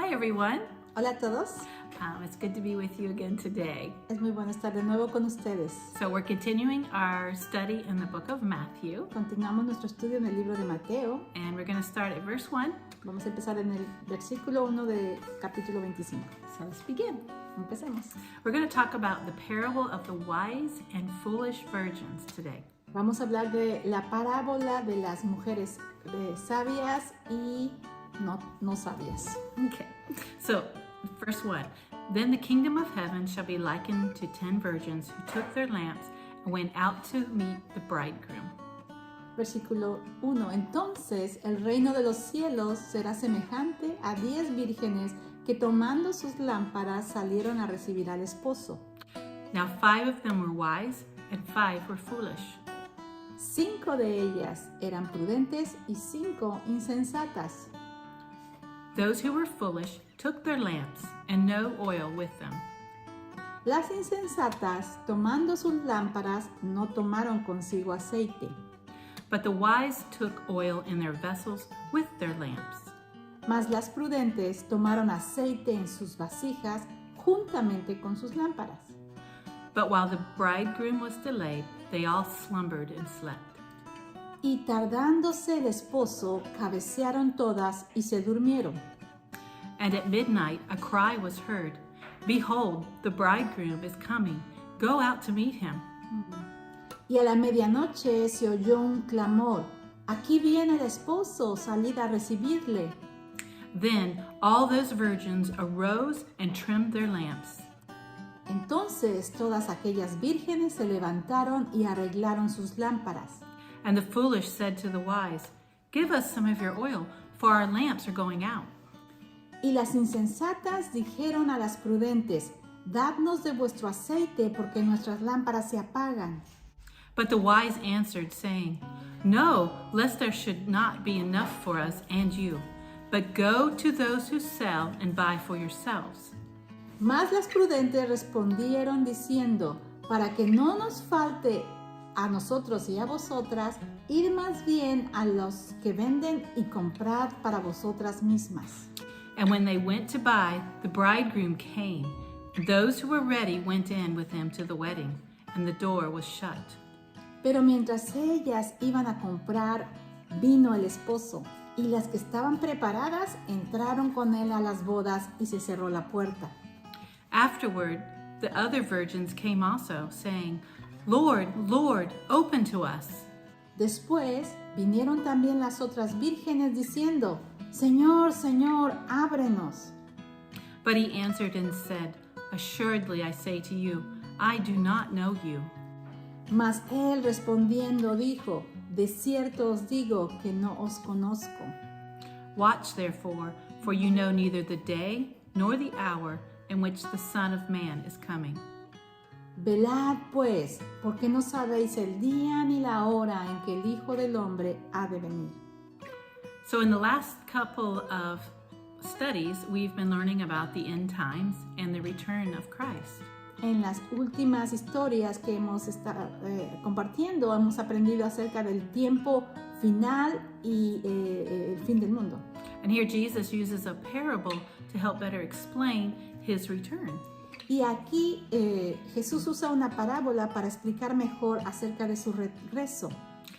Hi everyone. Hola a todos. It's good to be with you again today. Es muy bueno estar de nuevo con ustedes. So we're continuing our study in the book of Matthew. Continuamos nuestro estudio en el libro de Mateo. And we're going to start at verse 1. Vamos a empezar en el versículo 1 de capítulo 25. So let's begin. Empecemos. We're going to talk about the parable of the wise and foolish virgins today. Vamos a hablar de la parábola de las mujeres sabias y no sabias. Okay. So, verse 1. Then the kingdom of heaven shall be likened to 10 virgins who took their lamps and went out to meet the bridegroom. Versículo 1. Entonces el reino de los cielos será semejante a 10 vírgenes que tomando sus lámparas salieron a recibir al esposo. Now 5 of them were wise and 5 were foolish. 5 de ellas eran prudentes y 5 insensatas. Those who were foolish took their lamps and no oil with them. Las insensatas, tomando sus lámparas, no tomaron consigo aceite. But the wise took oil in their vessels with their lamps. Mas las prudentes tomaron aceite en sus vasijas juntamente con sus lámparas. But while the bridegroom was delayed, they all slumbered and slept. Y tardándose el esposo, cabecearon todas y se durmieron. And at midnight a cry was heard, "Behold, the bridegroom is coming. Go out to meet him." Y a la medianoche se oyó un clamor: "Aquí viene el esposo, salid a recibirle." Then all those virgins arose and trimmed their lamps. Entonces todas aquellas vírgenes se levantaron y arreglaron sus lámparas. And the foolish said to the wise, "Give us some of your oil, for our lamps are going out." Y las insensatas dijeron a las prudentes: "Dadnos de vuestro aceite, porque nuestras lámparas se apagan." But the wise answered, saying, "No, lest there should not be enough for us and you. But go to those who sell and buy for yourselves." Mas las prudentes respondieron diciendo: "Para que no nos falte a nosotros y a vosotras, ir más bien a los que venden y comprad para vosotras mismas." And when they went to buy, the bridegroom came. Those who were ready went in with him to the wedding, and the door was shut. Pero mientras ellas iban a comprar, vino el esposo, y las que estaban preparadas entraron con él a las bodas y se cerró la puerta. Afterward, the other virgins came also, saying, "Lord, Lord, open to us." Después vinieron también las otras vírgenes diciendo: "Señor, Señor, ábrenos." But he answered and said, "Assuredly I say to you, I do not know you." Mas él respondiendo dijo: "De cierto os digo que no os conozco. Watch therefore, for you know neither the day nor the hour in which the Son of Man is coming. Velad pues, porque no sabéis el día ni la hora en que el Hijo del Hombre ha de venir." So in the last couple of studies, we've been learning about the end times and the return of Christ. En las últimas historias que hemos estado compartiendo, hemos aprendido acerca del tiempo final y el fin del mundo. And here Jesus uses a parable to help better explain his return. Y aquí Jesús usa una parábola para explicar mejor acerca de su regreso.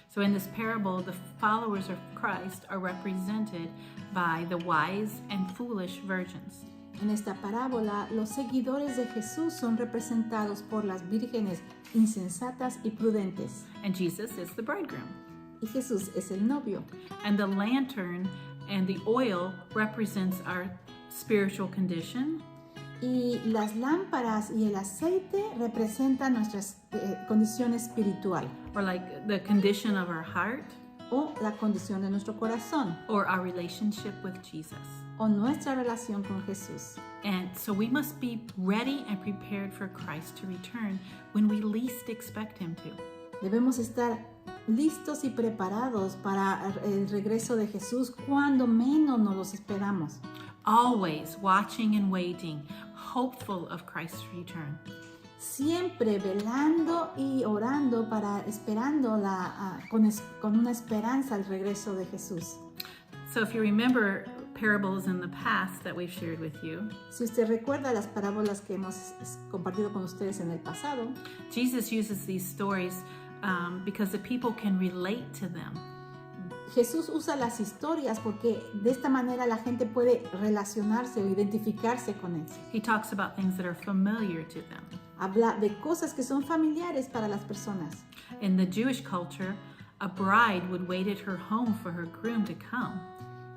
So in this parable, the followers of Christ are represented by the wise and foolish virgins. En esta parábola, los seguidores de Jesús son representados por las vírgenes insensatas y prudentes. And Jesus is the bridegroom. Y Jesús es el novio. And the lantern and the oil represents our spiritual condition. Y las lámparas y el aceite representan nuestra condición espiritual, Or like the condition of our heart, o la condición de nuestro corazón, or our relationship with Jesus. o nuestra relación con Jesús. And so we must be ready and prepared for Christ to return when we least expect him to. Debemos estar listos y preparados para el regreso de Jesús cuando menos nos los esperamos. Always watching and waiting, hopeful of Christ's return. Siempre velando y orando esperando con una esperanza el regreso de Jesús. So if you remember parables in the past that we've shared with you, Si usted recuerda las parábolas que hemos compartido con ustedes en el pasado, Jesus uses these stories because the people can relate to them. Jesús usa las historias porque de esta manera la gente puede relacionarse o identificarse con él. He talks about things that are familiar to them. Habla de cosas que son familiares para las personas. In the Jewish culture, a bride would wait at her home for her groom to come.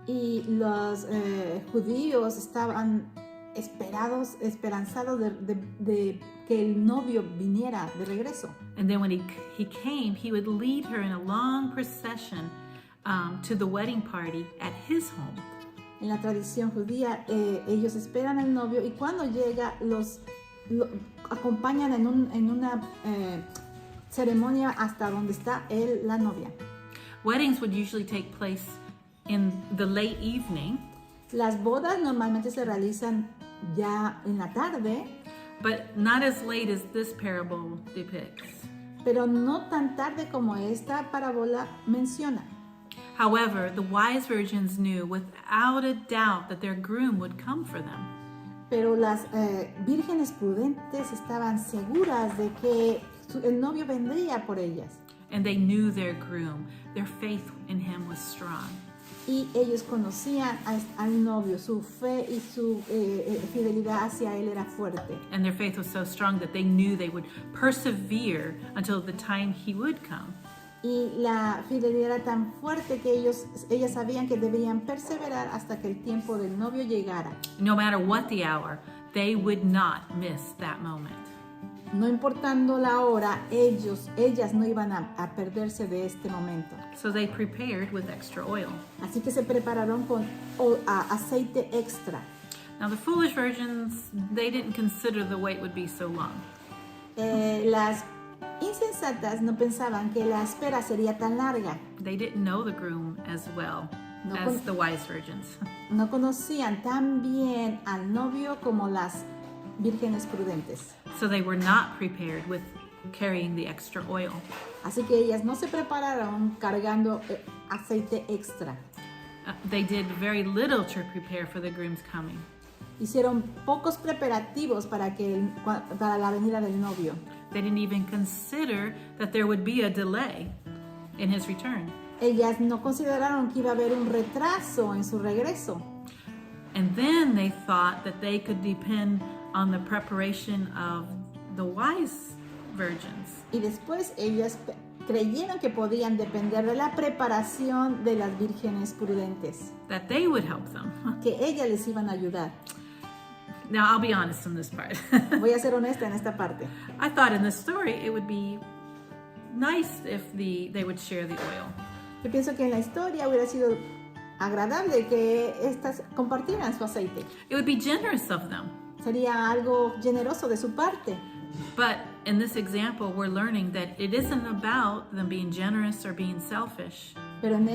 Y los judíos estaban esperanzados de que el novio viniera de regreso. And then when he came, he would lead her in a long procession to the wedding party at his home. En la tradición judía, ellos esperan al novio y cuando llega lo acompañan en una ceremonia hasta donde está él, la novia. Weddings would usually take place in the late evening, Las bodas normalmente se realizan ya en la tarde, but not as late as this parable depicts. pero no tan tarde como esta parábola menciona. However, the wise virgins knew without a doubt that their groom would come for them. Pero las vírgenes prudentes estaban seguras de que el novio vendría por ellas. And they knew their groom. Their faith in him was strong. Y ellos conocían al novio, su fe y su fidelidad hacia él era fuerte. And their faith was so strong that they knew they would persevere until the time he would come. Y la fidelidad era tan fuerte que ellas sabían que debían perseverar hasta que el tiempo del novio llegara. No matter what the hour, they would not miss that moment. No importando la hora, ellas no iban a perderse de este momento. So they prepared with extra oil. Así que se prepararon con aceite extra. Now the foolish virgins, they didn't consider the wait would be so long. Las insensatas no pensaban que la espera sería tan larga. They didn't know the groom as well No as the wise virgins. No conocían tan bien al novio como las vírgenes prudentes. So they were not prepared with carrying the extra oil. Así que ellas no se prepararon cargando aceite extra. They did very little to prepare for the groom's coming. Hicieron pocos preparativos para la venida del novio. They didn't even consider that there would be a delay in his return. Ellas no consideraron que iba a haber un retraso en su regreso. And then they thought that they could depend on the preparation of the wise virgins. Y después ellas creyeron que podían depender de la preparación de las vírgenes prudentes, That they would help them. que ellas les iban a ayudar. Now, I'll be honest in this part. Voy a ser honesta en esta parte. I thought in this story it would be nice if they would share the oil. Yo pienso que en la historia hubiera sido agradable que estas compartieran su aceite. It would be generous of them. Sería algo generoso de su parte. But in this example, we're learning that it isn't about them being generous or being selfish. Pero en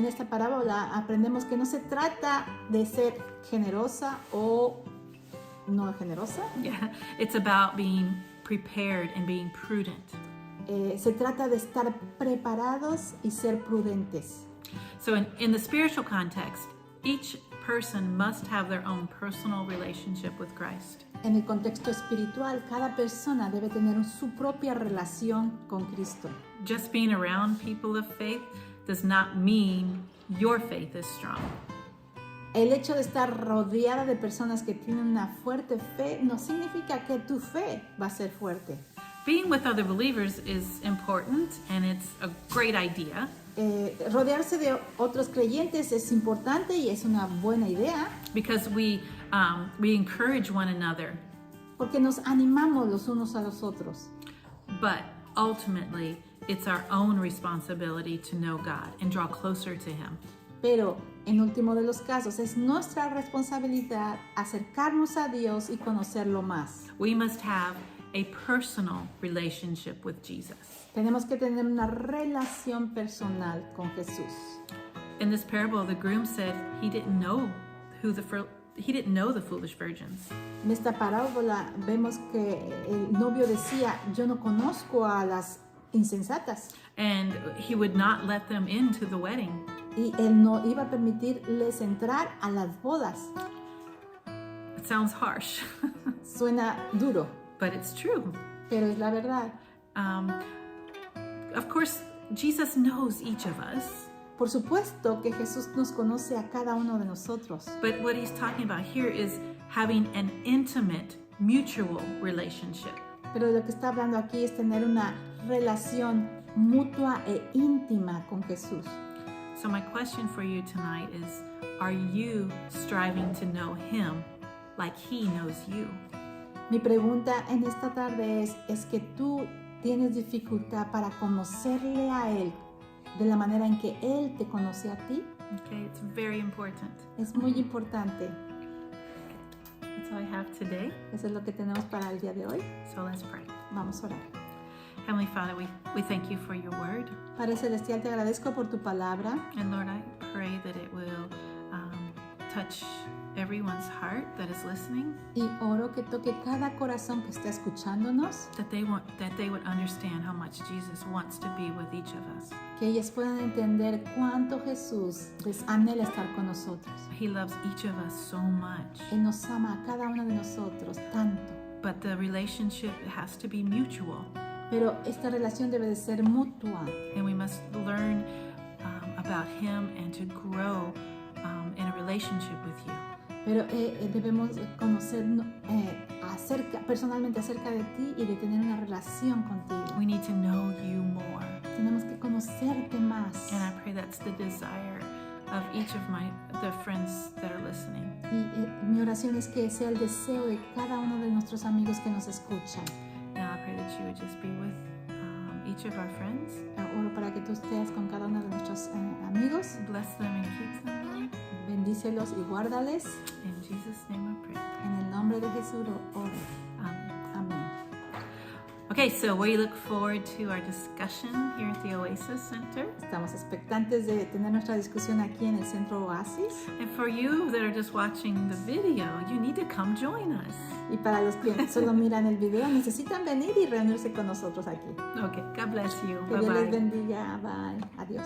esta parábola aprendemos que no se trata de ser generosa o no generosa. Yeah, it's about being prepared and being prudent. Se trata de estar preparados y ser prudentes. So in the spiritual context, each person must have their own personal relationship with Christ. En el contexto espiritual, cada persona debe tener su propia relación con Cristo. Just being around people of faith does not mean your faith is strong. El hecho de estar rodeada de personas que tienen una fuerte fe no significa que tu fe va a ser fuerte. Being with other believers is important and it's a great idea. Rodearse de otros creyentes es importante y es una buena idea Because we encourage one another, porque nos animamos los unos a los otros. but ultimately it's our own responsibility to know God and draw closer to Him. Pero en último de los casos es nuestra responsabilidad acercarnos a Dios y conocerlo más. We must have a personal relationship with Jesus. Tenemos que tener una relación personal con Jesús. In this parable, the groom said he didn't know the foolish virgins. En esta parábola vemos que el novio decía, yo no conozco a las insensatas. And he would not let them into the wedding. y Él no iba a permitirles entrar a las bodas. It sounds harsh, Suena duro, but it's true. pero es la verdad. Of course, Jesus knows each of us, Por supuesto que Jesús nos conoce a cada uno de nosotros, but what he's talking about here is having an intimate, mutual relationship. pero de lo que está hablando aquí es tener una relación mutua e íntima con Jesús. So my question for you tonight is, are you striving to know him like he knows you? Mi pregunta en esta tarde es que tú tienes dificultad para conocerle a Él de la manera en que Él te conoce a ti. Okay, it's very important. Es muy importante. That's all I have today. Eso es lo que tenemos para el día de hoy. So let's pray. Vamos a orar. Heavenly Father, we thank you for your word. Padre Celestial, te agradezco por tu palabra. And Lord, I pray that it will touch everyone's heart that is listening, Y oro que toque cada corazón que está escuchándonos, that they would understand how much Jesus wants to be with each of us. que ellas puedan entender cuánto Jesús les anhela estar con nosotros. He loves each of us so much, Él nos ama a cada uno de nosotros tanto. but the relationship has to be mutual, Pero esta relación debe de ser mutua. and we must learn about him and to grow in a relationship with you. Pero debemos conocer personalmente acerca de ti y de tener una relación contigo. We need to know you more, Tenemos que conocerte más. and I pray that's the desire of each of the friends that are listening. Y mi oración es que sea el deseo de cada uno de nuestros amigos que nos escuchan. And I pray that you would just be with each of our friends. Oro para que tú estés con cada uno de nuestros amigos. Bless them and keep them, Lord. Bendícelos y guárdales. In Jesus' name I pray. En el nombre de Jesús oro. Amen. Amén. Okay, so we look forward to our discussion here at the Oasis Center. Estamos expectantes de tener nuestra discusión aquí en el Centro Oasis. And for you that are just watching the video, you need to come join us. Y para los que solo miran el video, necesitan venir y reunirse con nosotros aquí. Okay, God bless you. Que Dios les Bye-bye. bendiga. Bye. Adiós.